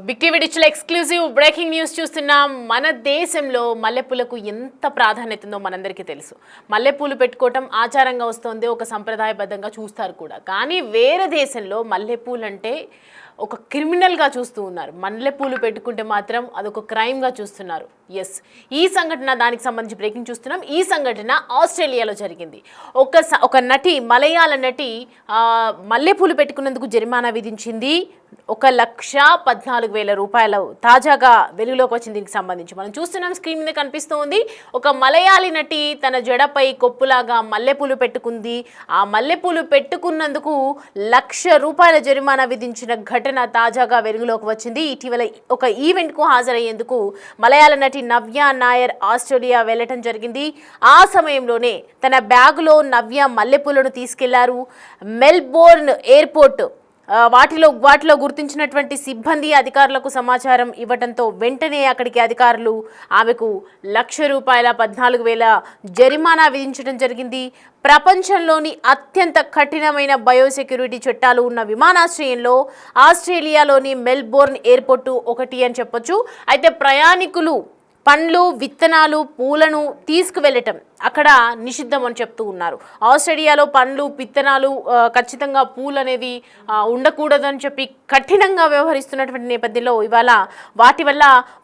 Big TV digital exclusive breaking news చూస్తున్నాం. మన దేశంలో మల్లెపూలకు ఎంత ప్రాధాన్యత ఉందో మనందరికీ తెలుసు. మల్లెపూలు పెట్టుకోవటం ఆచారంగా వస్తుంది, ఒక సంప్రదాయబద్ధంగా చూస్తారు కూడా. కానీ వేరే దేశంలో మల్లెపూలు అంటే ఒక క్రిమినల్గా చూస్తూ ఉన్నారు. మల్లెపూలు పెట్టుకుంటే మాత్రం అదొక క్రైమ్గా చూస్తున్నారు. ఎస్, ఈ సంఘటన దానికి సంబంధించి బ్రేకింగ్ చూస్తున్నాం. ఈ సంఘటన ఆస్ట్రేలియాలో జరిగింది. ఒక నటి, మలయాళ నటి మల్లెపూలు పెట్టుకున్నందుకు జరిమానా విధించింది. 1,14,000 రూపాయలు తాజాగా వెలుగులోకి వచ్చింది. దీనికి సంబంధించి మనం చూస్తున్నాం, స్క్రీన్ మీద కనిపిస్తూ ఉంది. ఒక మలయాళీ నటి తన జడపై కొప్పులాగా మల్లెపూలు పెట్టుకుంది. ఆ మల్లెపూలు పెట్టుకున్నందుకు 1,00,000 రూపాయల జరిమానా విధించిన ఘటన తాజాగా వెలుగులోకి వచ్చింది. ఇటీవల ఒక ఈవెంట్కు హాజరయ్యేందుకు మలయాళ నటి నవ్య నాయర్ ఆస్ట్రేలియా వెళ్లటం జరిగింది. ఆ సమయంలోనే తన బ్యాగులో నవ్య మల్లెపూలను తీసుకెళ్లారు. మెల్బోర్న్ ఎయిర్పోర్ట్ వాటిలో గుర్తించినటువంటి సిబ్బంది అధికారులకు సమాచారం ఇవ్వడంతో వెంటనే అక్కడికి అధికారులు ఆమెకు 1,00,000 రూపాయల 14,000 జరిమానా విధించడం జరిగింది. ప్రపంచంలోని అత్యంత కఠినమైన బయోసెక్యూరిటీ చట్టాలు ఉన్న విమానాశ్రయంలో ఆస్ట్రేలియాలోని మెల్బోర్న్ ఎయిర్పోర్టు ఒకటి అని చెప్పొచ్చు. అయితే ప్రయాణికులు పండ్లు, విత్తనాలు, పూలను తీసుకువెళ్ళటం అక్కడ నిషిద్ధం అని చెప్తూ ఉన్నారు. ఆస్ట్రేలియాలో పండ్లు, విత్తనాలు, ఖచ్చితంగా పూలు అనేవి ఉండకూడదని చెప్పి కఠినంగా వ్యవహరిస్తున్నటువంటి నేపథ్యంలో ఇవాళ వాటి వల్ల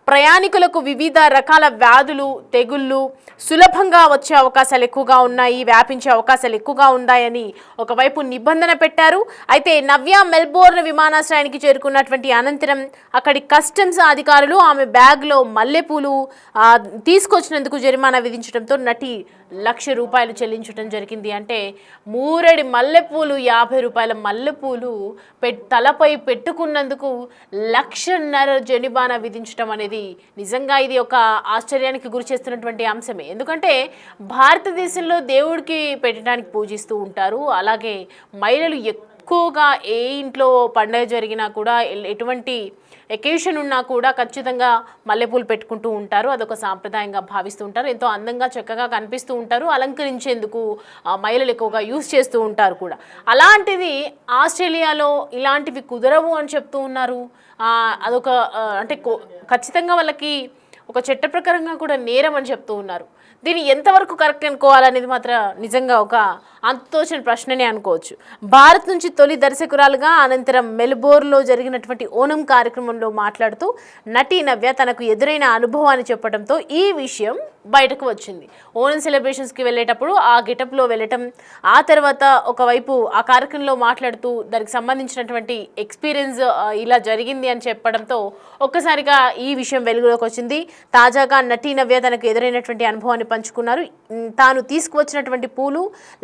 ప్రయాణికులకు వివిధ రకాల వ్యాధులు, తెగుళ్ళు సులభంగా వచ్చే అవకాశాలు ఎక్కువగా ఉన్నాయి, వ్యాపించే అవకాశాలు ఎక్కువగా ఉన్నాయని ఒకవైపు నిబంధన పెట్టారు. అయితే నవ్య మెల్బోర్న్ విమానాశ్రయానికి చేరుకున్నటువంటి అనంతరం అక్కడి కస్టమ్స్ అధికారులు ఆమె బ్యాగ్లో మల్లెపూలు తీసుకొచ్చినందుకు జరిమానా విధించడంతో నటి 1,00,000 రూపాయలు చెల్లించడం జరిగింది. అంటే 3 మల్లెపూలు, 50 రూపాయల మల్లెపూలు తలపై పెట్టుకున్నందుకు 1,50,000 జరిమానా విధించడం అనేది నిజంగా ఇది ఒక ఆశ్చర్యానికి గురి చేస్తున్నటువంటి అంశమే. ఎందుకంటే భారతదేశంలో దేవుడికి పెట్టడానికి పూజిస్తూ ఉంటారు. అలాగే మహిళలు ఎక్కువగా ఏ ఇంట్లో పండుగ జరిగినా కూడా, ఎటువంటి ఎకేషన్ ఉన్నా కూడా ఖచ్చితంగా మల్లెపూలు పెట్టుకుంటూ ఉంటారు. అదొక సాంప్రదాయంగా భావిస్తూ ఉంటారు. ఎంతో అందంగా, చక్కగా కనిపిస్తూ ఉంటారు. అలంకరించేందుకు మహిళలు ఎక్కువగా యూజ్ చేస్తూ ఉంటారు కూడా. అలాంటిది ఆస్ట్రేలియాలో ఇలాంటివి కుదరవు అని చెప్తూ ఉన్నారు. అదొక అంటే ఖచ్చితంగా వాళ్ళకి ఒక చట్ట ప్రకారంగా కూడా నేరం అని చెప్తూ ఉన్నారు. దీన్ని ఎంతవరకు కరెక్ట్ అనుకోవాలనేది మాత్రం నిజంగా ఒక అంతుతోచిన ప్రశ్ననే అనుకోవచ్చు. భారత్ నుంచి తొలి దర్శకురాలుగా అనంతరం మెల్బోర్న్లో జరిగినటువంటి ఓనం కార్యక్రమంలో మాట్లాడుతూ నటి నవ్య తనకు ఎదురైన అనుభవాన్ని చెప్పడంతో ఈ విషయం బయటకు వచ్చింది. ఓనం సెలబ్రేషన్స్కి వెళ్ళేటప్పుడు ఆ గెటప్లో వెళ్ళటం, ఆ తర్వాత ఒకవైపు ఆ కార్యక్రమంలో మాట్లాడుతూ దానికి సంబంధించినటువంటి ఎక్స్పీరియన్స్ ఇలా జరిగింది అని చెప్పడంతో ఒక్కసారిగా ఈ విషయం వెలుగులోకి వచ్చింది. తాజాగా నటి నవ్య తనకు ఎదురైనటువంటి అనుభవాన్ని పంచుకున్నారు. తాను తీసుకువచ్చినటువంటి పూలు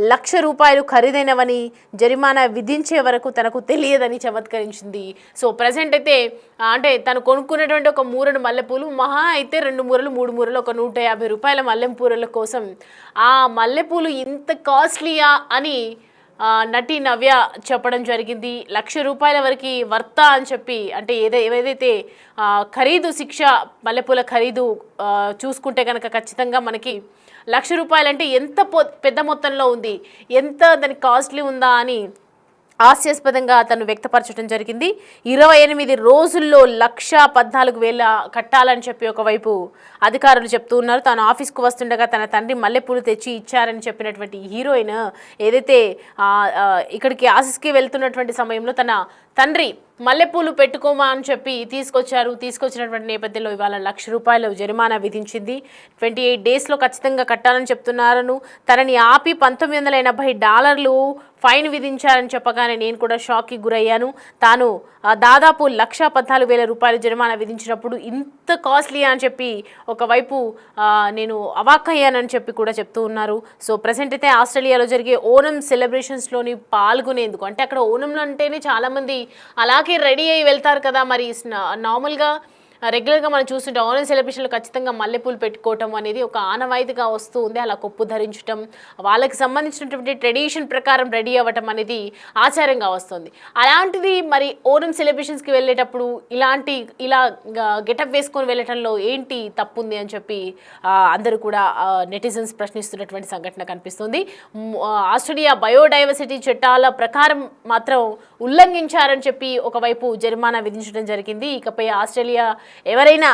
1,00,000 రూపాయలు ఖరీదైనవని, జరిమానా విధించే వరకు తనకు తెలియదని చమత్కరించింది. సో ప్రజెంట్ అయితే అంటే తను కొనుక్కున్నటువంటి ఒక 3 మల్లెపూలు, మహా అయితే 2 మూరలు 3 మూరలు, ఒక 150 రూపాయల మల్లెపూల కోసం ఆ మల్లెపూలు ఇంత కాస్ట్లీయా అని నటి నవ్య చెప్పడం జరిగింది. 1,00,000 రూపాయల వరకు వర్త అని చెప్పి, అంటే ఏదైతే ఖరీదు శిక్ష మల్లెపూల ఖరీదు చూసుకుంటే కనుక ఖచ్చితంగా మనకి 1,00,000 రూపాయలు అంటే ఎంత పెద్ద మొత్తంలో ఉంది, ఎంత దానికి కాస్ట్లీ ఉందా అని హాస్యాస్పదంగా తను వ్యక్తపరచడం జరిగింది. 28 రోజుల్లో 1,14,000 కట్టాలని చెప్పి ఒకవైపు అధికారులు చెప్తూ ఉన్నారు. తాను ఆఫీస్కు వస్తుండగా తన తండ్రి మల్లెపూలు తెచ్చి ఇచ్చారని చెప్పినటువంటి హీరోయిన్ ఏదైతే ఇక్కడికి ఆఫీస్కి వెళ్తున్నటువంటి సమయంలో తన తండ్రి మల్లెపూలు పెట్టుకోమా అని చెప్పి తీసుకొచ్చినటువంటి నేపథ్యంలో ఇవాళ 1,00,000 రూపాయలు జరిమానా విధించింది. 28 డేస్లో ఖచ్చితంగా కట్టాలని చెప్తున్నారను తనని ఆపి $1,980 ఫైన్ విధించారని చెప్పగానే నేను కూడా షాక్కి గురయ్యాను. తాను దాదాపు 1,14,000 రూపాయల జరిమానా విధించినప్పుడు ఇంత కాస్ట్లీ అని చెప్పి ఒకవైపు నేను అవాక్కయ్యానని చెప్పి కూడా చెప్తూ ఉన్నారు. సో ప్రజెంట్ అయితే ఆస్ట్రేలియాలో జరిగే ఓనం సెలబ్రేషన్స్లోని పాల్గొనేందుకు, అంటే అక్కడ ఓనంలో అంటేనే చాలామంది అలాగే రెడీ అయ్యి వెళ్తారు కదా. మరి నార్మల్గా రెగ్యులర్గా మనం చూస్తుంటే ఓనం సెలబ్రేషన్లో ఖచ్చితంగా మల్లెపూలు పెట్టుకోవటం అనేది ఒక ఆనవాయితీగా వస్తూ ఉంది. అలా కొప్పు ధరించడం, వాళ్ళకి సంబంధించినటువంటి ట్రెడిషన్ ప్రకారం రెడీ అవ్వటం అనేది ఆచారంగా వస్తుంది. అలాంటిది మరి ఓనం సెలబ్రేషన్స్కి వెళ్ళేటప్పుడు ఇలా గెటప్ వేసుకొని వెళ్ళటంలో ఏంటి తప్పు ఉంది అని చెప్పి అందరూ కూడా నెటిజన్స్ ప్రశ్నిస్తున్నటువంటి సంఘటన కనిపిస్తుంది. ఆస్ట్రేలియా బయోడైవర్సిటీ చట్టాల ప్రకారం మాత్రం ఉల్లంఘించారని చెప్పి ఒకవైపు జరిమానా విధించడం జరిగింది. ఇకపై ఆస్ట్రేలియా ఎవరైనా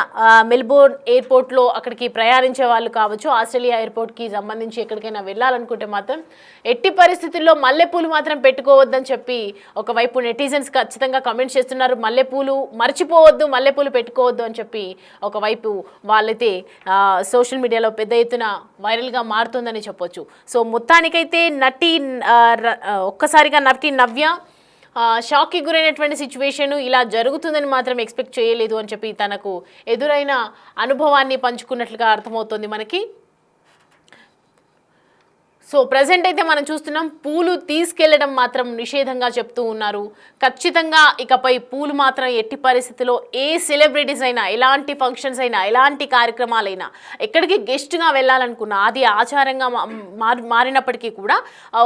మెల్బోర్న్ ఎయిర్పోర్ట్లో అక్కడికి ప్రయాణించే వాళ్ళు కావచ్చు, ఆస్ట్రేలియా ఎయిర్పోర్ట్కి సంబంధించి ఎక్కడికైనా వెళ్ళాలనుకుంటే మాత్రం ఎట్టి పరిస్థితుల్లో మల్లెపూలు మాత్రం పెట్టుకోవద్దని చెప్పి ఒకవైపు నెటిజన్స్ ఖచ్చితంగా కమెంట్స్ చేస్తున్నారు. మల్లెపూలు మర్చిపోవద్దు, మల్లెపూలు పెట్టుకోవద్దు అని చెప్పి ఒకవైపు వాళ్ళైతే సోషల్ మీడియాలో పెద్ద ఎత్తున వైరల్గా మారుతుందని చెప్పొచ్చు. సో మొత్తానికైతే ఒక్కసారిగా నటి నవ్య షాక్కి గురైనటువంటి సిచ్యువేషన్ ఇలా జరుగుతుందని మాత్రం ఎక్స్పెక్ట్ చేయలేదు అని చెప్పి తనకు ఎదురైన అనుభవాన్ని పంచుకున్నట్లుగా అర్థమవుతుంది మనకి. సో ప్రజెంట్ అయితే మనం చూస్తున్నాం పూలు తీసుకెళ్లడం మాత్రం నిషేధంగా చెప్తూ ఉన్నారు. ఖచ్చితంగా ఇకపై పూలు మాత్రం ఎట్టి పరిస్థితిలో ఏ సెలబ్రిటీస్ అయినా, ఎలాంటి ఫంక్షన్స్ అయినా, ఎలాంటి కార్యక్రమాలైనా, ఎక్కడికి గెస్ట్గా వెళ్ళాలనుకున్నా అది ఆచారంగా మారినప్పటికీ కూడా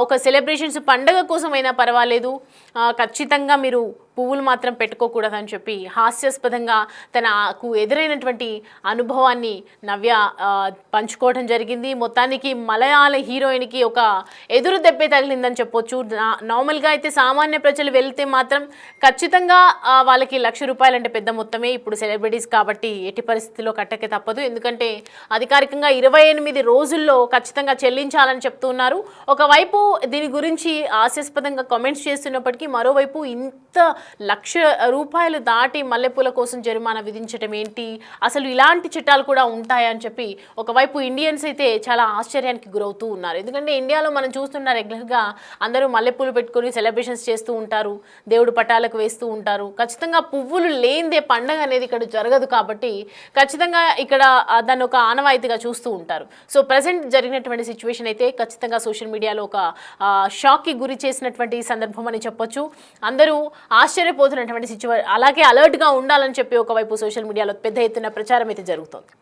ఒక సెలబ్రేషన్స్ పండగ కోసం అయినా పర్వాలేదు, ఖచ్చితంగా మీరు పువ్వులు మాత్రం పెట్టుకోకూడదని చెప్పి హాస్యాస్పదంగా తనకు ఎదురైనటువంటి అనుభవాన్ని నవ్య పంచుకోవడం జరిగింది. మొత్తానికి మలయాళ హీరోయిన్కి ఒక ఎదురు దెబ్బే తగిలిందని చెప్పొచ్చు. నార్మల్గా అయితే సామాన్య ప్రజలు వెళ్తే మాత్రం ఖచ్చితంగా వాళ్ళకి ₹1,00,000 అంటే పెద్ద మొత్తమే. ఇప్పుడు సెలబ్రిటీస్ కాబట్టి ఎట్టి పరిస్థితుల్లో కట్టకే తప్పదు. ఎందుకంటే అధికారికంగా 28 రోజుల్లో ఖచ్చితంగా చెల్లించాలని చెప్తున్నారు. ఒకవైపు దీని గురించి హాస్యాస్పదంగా కామెంట్స్ చేస్తున్నప్పటికీ మరోవైపు ఇంత ₹1,00,000 దాటి మల్లెపూల కోసం జరిమానా విధించడం ఏంటి, అసలు ఇలాంటి చట్టాలు కూడా ఉంటాయని చెప్పి ఒకవైపు ఇండియన్స్ అయితే చాలా ఆశ్చర్యానికి గురవుతూ ఉన్నారు. ఎందుకంటే ఇండియాలో మనం చూస్తున్న రెగ్యులర్గా అందరూ మల్లెపూలు పెట్టుకొని సెలబ్రేషన్స్ చేస్తూ ఉంటారు, దేవుడు పటాలకు వేస్తూ ఉంటారు. ఖచ్చితంగా పువ్వులు లేనిదే పండగ అనేది ఇక్కడ జరగదు కాబట్టి ఖచ్చితంగా ఇక్కడ దాన్ని ఒక ఆనవాయితీగా చూస్తూ ఉంటారు. సో ప్రజెంట్ జరిగినటువంటి సిచ్యువేషన్ అయితే ఖచ్చితంగా సోషల్ మీడియాలో ఒక షాక్కి గురి చేసినటువంటి సందర్భం అని చెప్పొచ్చు. అందరూ ఆశ్చర్యపోతున్నటువంటి అలాగే అలర్ట్గా ఉండాలని చెప్పి ఒకవైపు సోషల్ మీడియాలో పెద్ద ఎత్తున ప్రచారం అయితే జరుగుతోంది.